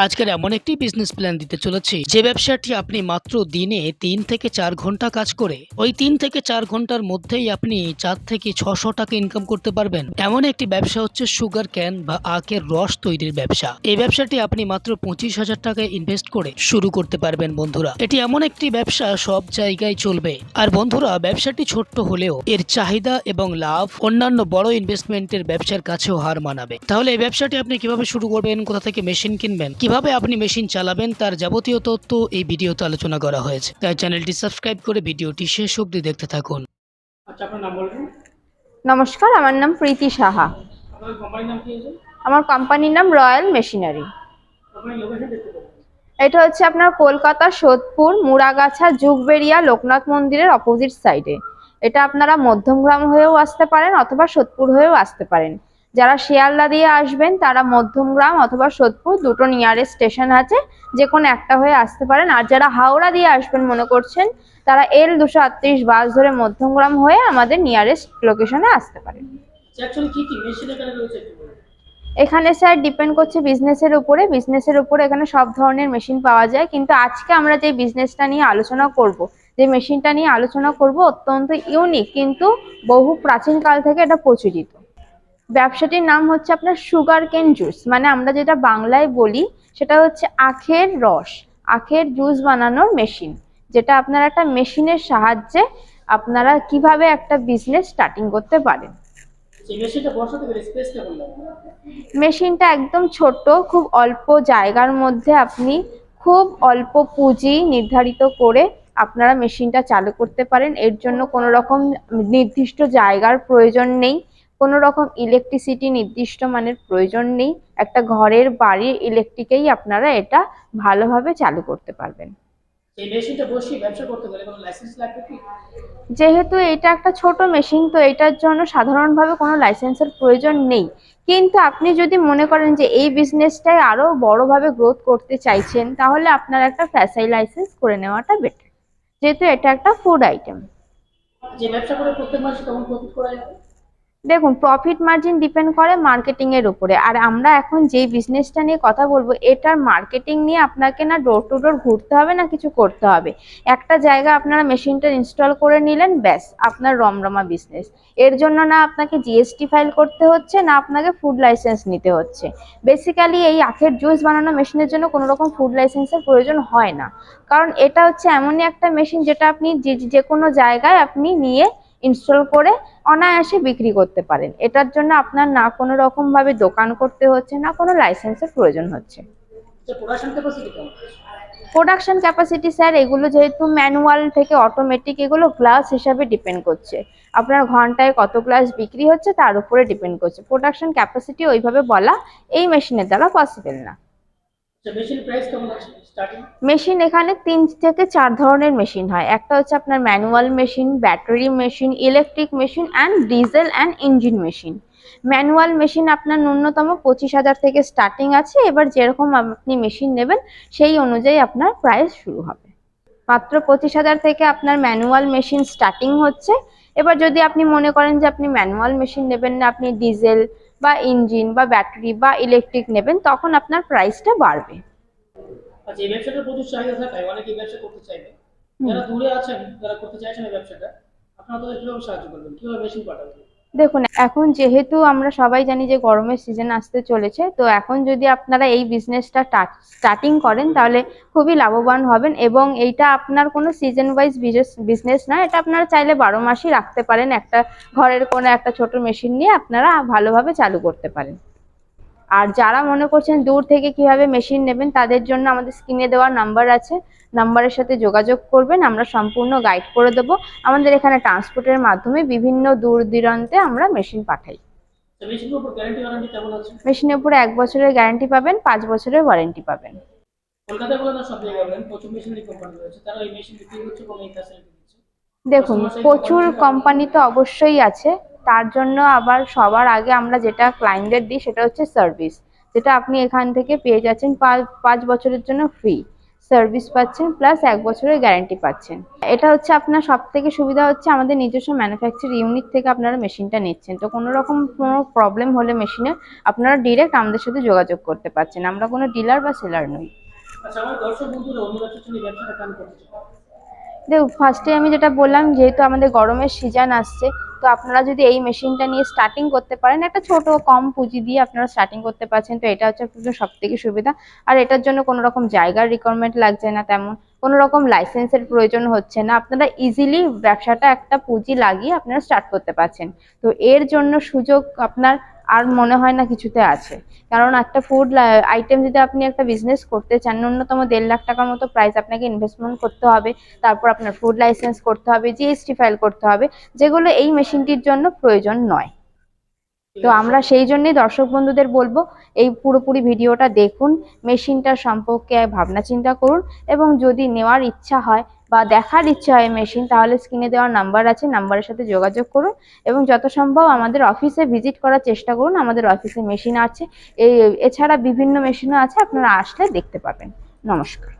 আজকের এমন একটি বিজনেস প্ল্যান দিতে চলেছি যে ব্যবসাটি আপনি মাত্র দিনে 3 থেকে 4 ঘন্টা কাজ করে ওই 3 থেকে 4 ঘন্টার মধ্যেই আপনি 4 থেকে 600 টাকা ইনকাম করতে পারবেন। এমন একটি ব্যবসা হচ্ছে সুগার ক্যান বা আখের রস তৈরির ব্যবসা। এই ব্যবসাটি আপনি মাত্র 25,000 টাকায় ইনভেস্ট করে শুরু করতে পারবেন বন্ধুরা। এটি এমন একটি ব্যবসা সব জায়গায় চলবে। আর বন্ধুরা, ব্যবসাটি ছোট্ট হলেও এর চাহিদা এবং লাভ অন্যান্য বড় ইনভেস্টমেন্টের ব্যবসার কাছেও হার মানাবে। তাহলে এই ব্যবসাটি আপনি কিভাবে শুরু করবেন, কোথা থেকে মেশিন কিনবেন, কিভাবে আপনি মেশিন চালাবেন, তার যাবতীয় তথ্য এই ভিডিওতে আলোচনা করা হয়েছে। তাই চ্যানেলটি সাবস্ক্রাইব করে ভিডিওটি শেষ অবধি দেখতে থাকুন। আচ্ছা, আপনার নাম বলবেন? নমস্কার, আমার নাম প্রীতি সাহা। আপনার কোম্পানির নাম কি আছে? আমার কোম্পানির নাম রয়্যাল মেশিনারি। আপনার লোকেশন দেখতে পাবেন। এটা হচ্ছে আপনার কলকাতা সোদপুর মুড়াগাছা যুগবেড়িয়া লোকনাথ মন্দিরের অপোজিট সাইডে। এটা আপনারা মধ্যমগ্রাম হয়েও আসতে পারেন অথবা সোদপুর হয়েও আসতে পারেন। যারা শিয়ালদা দিয়ে আসবেন তারা মধ্যমগ্রাম অথবা সোদপুর দুটো নিয়ারেস্ট স্টেশন আছে, যে কোনো একটা হয়ে আসতে পারেন। আর যারা হাওড়া দিয়ে আসবেন মনে করছেন তারা L238 বাস ধরে মধ্যমগ্রাম হয়ে আমাদের নিয়ারেস্ট লোকেশনে আসতে পারেন। অ্যাকচুয়ালি কি মেশিন এখানে রয়েছে একটু বলুন। এখানে স্যার ডিপেন্ড করছে বিজনেসের উপরে এখানে সব ধরনের মেশিন পাওয়া যায়, কিন্তু আজকে আমরা যে বিজনেসটা নিয়ে আলোচনা করব, যে মেশিনটা নিয়ে আলোচনা করব অত্যন্ত ইউনিক, কিন্তু বহু প্রাচীনকাল থেকে এটা প্রচলিত। ব্যবসাটির নাম হচ্ছে আপনার সুগার কেন জুস, মানে আমরা যেটা বাংলায় বলি সেটা হচ্ছে আখের রস, আখের জুস বানানোর মেশিন। যেটা আপনারা একটা মেশিনের সাহায্যে আপনারা কিভাবে একটা বিজনেস স্টার্টিং করতে পারেন। মেশিনটা একদম ছোট, খুব অল্প জায়গার মধ্যে আপনি খুব অল্প পুঁজি নির্ধারিত করে আপনারা মেশিনটা চালু করতে পারেন। এর জন্য কোনো রকম নির্দিষ্ট জায়গার প্রয়োজন নেই, কোনো রকম ইলেকট্রিসিটি নির্দিষ্ট মানের প্রয়োজন নেই। একটা ঘরের বাড়ির ইলেকট্রিকেই আপনারা এটা ভালোভাবে চালু করতে পারবেন। এই মেশিনটা বসিয়ে ব্যবসা করতে গেলে কোনো লাইসেন্স লাগবে কি? যেহেতু এটা একটা ছোট মেশিন, তো এটার জন্য সাধারণভাবে কোনো লাইসেন্সের প্রয়োজন নেই। কিন্তু আপনি যদি মনে করেন যে এই বিজনেসটাই আরো বড়ভাবে গ্রোথ করতে চাইছেন, তাহলে আপনার একটা ফ্যাসাই লাইসেন্স করে নেওয়াটা বেটার, যেহেতু এটা একটা ফুড আইটেম। যে ব্যবসা করে প্রত্যেক মাসে কেমন প্রফিট করা যাবে? দেখুন, প্রফিট মার্জিন ডিপেন্ড করে মার্কেটিং এর উপরে। আর আমরা এখন যে বিজনেসটা নিয়ে কথা বলবো, এটার মার্কেটিং নিয়ে আপনাকে না ডোর টু ডোর ঘুরতে হবে না কিছু করতে হবে। একটা জায়গা আপনারা মেশিনটা ইনস্টল করে নিলেন, ব্যাস আপনার রমরমা বিজনেস। এর জন্য না আপনাকে জিএসটি ফাইল করতে হচ্ছে, না আপনাকে ফুড লাইসেন্স নিতে হচ্ছে। বেসিক্যালি এই আখের জুস বানানো মেশিনের জন্য কোনো রকম ফুড লাইসেন্সের প্রয়োজন হয় না, কারণ এটা হচ্ছে এমনই একটা মেশিন যেটা আপনি যে কোনো জায়গায় আপনি নিয়ে ইনস্টল করে অনায়াসে বিক্রি করতে পারেন। এটার জন্য আপনার না কোনো রকম ভাবে দোকান করতে হচ্ছে, না কোনো লাইসেন্সের প্রয়োজন হচ্ছে। প্রোডাকশন ক্যাপাসিটি স্যার, এগুলো যেহেতু ম্যানুয়াল থেকে অটোমেটিক, এগুলো গ্লাস হিসাবে ডিপেন্ড করছে। আপনার ঘন্টায় কত গ্লাস বিক্রি হচ্ছে তার উপরে ডিপেন্ড করছে। প্রোডাকশন ক্যাপাসিটি ওইভাবে বলা এই মেশিনের দ্বারা পসিবল না। মেশিন এখানে 3 থেকে 4 ধরনের মেশিন হয়। একটা হচ্ছে আপনার manual machine, battery machine, electric machine and diesel and engine machine. Manual machine আপনার ন্যূনতম 25,000 থেকে স্টার্টিং আছে। এবার যেরকম আপনি মেশিন নেবেন সেই অনুযায়ী আপনার প্রাইস শুরু হবে। মাত্র 25,000 থেকে আপনার ম্যানুয়াল মেশিন স্টার্টিং হচ্ছে। এবার যদি আপনি মনে করেন যে আপনি ম্যানুয়াল মেশিন নেবেন না, আপনি ডিজেল বা ইঞ্জিন বা ব্যাটারি বা ইলেকট্রিক নেবেন, তখন আপনার প্রাইসটা বাড়বে। আচ্ছা, এই ব্যবসাটার প্রচুর চাহিদা থাকায় অনেকে এই ব্যবসা করতে চাইবে। যারা দূরে আছেন, যারা করতে চাইছেন এই ব্যবসাটা, আপনারা তাদের কিভাবে সাহায্য করবেন, কিভাবে মেশিন পাঠাবেন? দেখুন, এখন যেহেতু আমরা সবাই জানি যে গরমের সিজন আসতে চলেছে, তো এখন যদি আপনারা এই বিজনেসটা স্টার্টিং করেন তাহলে খুবই লাভবান হবেন। এবং এইটা আপনার কোনো সিজন ওয়াইজ বিজনেস না, এটা আপনারা চাইলে 12 মাসই রাখতে পারেন। একটা ঘরের কোনো একটা ছোট মেশিন নিয়ে আপনারা ভালোভাবে চালু করতে পারেন। আর যারা মনে করছেন দূর থেকে কিভাবে মেশিন নেবেন, তাদের জন্য আমাদের স্ক্রিনে দেওয়া নাম্বার আছে, নাম্বারের সাথে যোগাযোগ করবেন, আমরা সম্পূর্ণ গাইড করে দেবো। আমাদের এখানে ট্রান্সপোর্টের মাধ্যমে বিভিন্ন দূর দূরান্তে আমরা মেশিন পাঠাই। মেশিনের উপরে 1 বছরের গ্যারান্টি পাবেন, 5 বছরের ওয়ারেন্টি পাবেন। দেখুন, প্রচুর কোম্পানি তো অবশ্যই আছে, তার জন্য আবার সবার আগে আমরা যেটা ক্লায়েন্টদের দিই সেটা হচ্ছে সার্ভিস, যেটা আপনি এখান থেকে পেয়ে যাচ্ছেন 5 বছরের জন্য ফ্রি। সার্ভিস পাচ্ছেন, প্লাস 1 বছরের গ্যারান্টি পাচ্ছেন। এটা হচ্ছে আপনার সব থেকে সুবিধা হচ্ছে আমাদের নিজস্ব ম্যানুফ্যাকচার ইউনিট থেকে আপনারা মেশিনটা নিচ্ছেন, তো কোনো রকম কোনো প্রবলেম হলে মেশিনে আপনারা ডিরেক্ট আমাদের সাথে যোগাযোগ করতে পারছেন। আমরা কোনো ডিলার বা সেলার নই। আচ্ছা, আমার দর্শক বন্ধুরা অন্য ব্যবসার জন্য এই ব্যবসাটা কেন করতে চায়? দেখুন, ফার্স্টে আমি যেটা বললাম, যেহেতু আমাদের গরমের সিজন আসছে, তো আপনারা যদি এই মেশিনটা নিয়ে স্টার্টিং করতে পারেন, একটা ছোট কম পুঁজি দিয়ে আপনারা স্টার্টিং করতে পারছেন, তো এটা হচ্ছে আপনাদের সব থেকে সুবিধা। আর এটার জন্য কোনো রকম জায়গার রিকোয়ারমেন্ট লাগছে না, তেমন কোনো রকম লাইসেন্সের প্রয়োজন হচ্ছে না, আপনারা ইজিলি ব্যবসাটা একটা পুঁজি লাগিয়ে আপনারা স্টার্ট করতে পারছেন। তো এর জন্য সুযোগ আপনার আর মনে হয় না কিছুতে আছে, কারণ একটা ফুড আইটেম যদি আপনি একটা বিজনেস করতে চান, ন্যূনতম 1.5 লাখ টাকার মতো প্রাইস আপনাকে ইনভেস্টমেন্ট করতে হবে। তারপর আপনার ফুড লাইসেন্স করতে হবে, জিএসটি ফাইল করতে হবে, যেগুলো এই মেশিনটির জন্য প্রয়োজন নয়। তো আমরা সেই জন্যই দর্শক বন্ধুদের বলবো, এই পুরোপুরি ভিডিওটা দেখুন, মেশিনটার সম্পর্কে ভাবনা চিন্তা করুন, এবং যদি নেওয়ার ইচ্ছা হয় বা দেখার ইচ্ছা হয় মেশিন, তাহলে স্ক্রিনে দেওয়ার নাম্বার আছে, নাম্বারের সাথে যোগাযোগ করুন এবং যত সম্ভব আমাদের অফিসে ভিজিট করার চেষ্টা করুন। আমাদের অফিসে মেশিন আছে, এছাড়া বিভিন্ন মেশিনও আছে, আপনারা আসলে দেখতে পাবেন। নমস্কার।